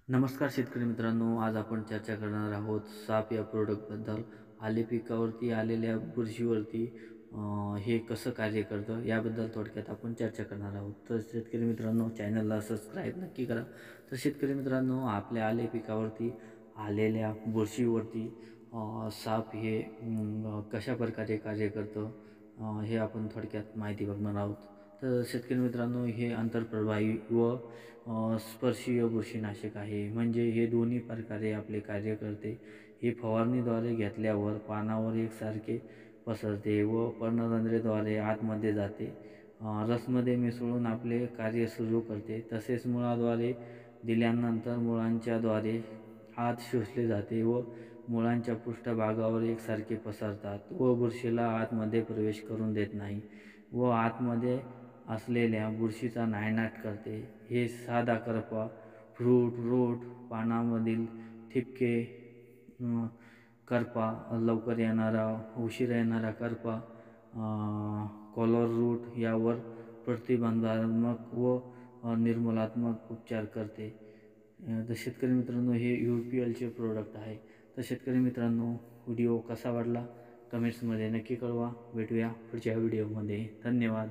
नमस्कार शेतकरी मित्रांनो, आज आपण चर्चा करणार आहोत साप या प्रोडक्टबद्दल. आले पिकावरती आलेल्या बुरशीवरती हे कसं कार्य करतं याबद्दल थोडक्यात आपण चर्चा करणार आहोत. तर शेतकरी मित्रांनो, चॅनलला सबस्क्राईब नक्की करा. तर शेतकरी मित्रांनो, आपल्या आले पिकावरती आलेल्या बुरशीवरती साप हे कशा प्रकारे कार्य करतं हे आपण थोडक्यात माहिती बघणार आहोत. तर शेतकरी मित्रांनो, हे आंतरप्रवाही व स्पर्शीय बुरशीनाशक आहे. म्हणजे हे दोन्ही प्रकारे आपले कार्य करते. हे फवारणीद्वारे घेतल्यावर पानावर एकसारखे पसरते व पर्णरंध्रेद्वारे आतमध्ये जाते. रसमध्ये मिसळून आपले कार्य सुरू करते. तसेच मुळाद्वारे दिल्यानंतर मुळांच्याद्वारे आत शोषले जाते व मुळांच्या पृष्ठभागावर एकसारखे पसरतात व बुरशीला आतमध्ये प्रवेश करून देत नाही व आतमध्ये असलेल्या बुरशीचा नायनाट करते. हे साधा करपा, फ्रूट रोट, पानामधील ठिपके, करपा, लवकर येणारा उशिरा येणारा करपा, कॉलर रूट यावर प्रतिबंधात्मक व निर्मूलात्मक उपचार करते. तर शेतकरी मित्रांनो, हे UPLचे प्रोडक्ट आहे. तर शेतकरी मित्रांनो, व्हिडिओ कसा वाटला कमेंट्समध्ये नक्की कळवा. भेटूया पुढच्या व्हिडिओमध्ये. धन्यवाद.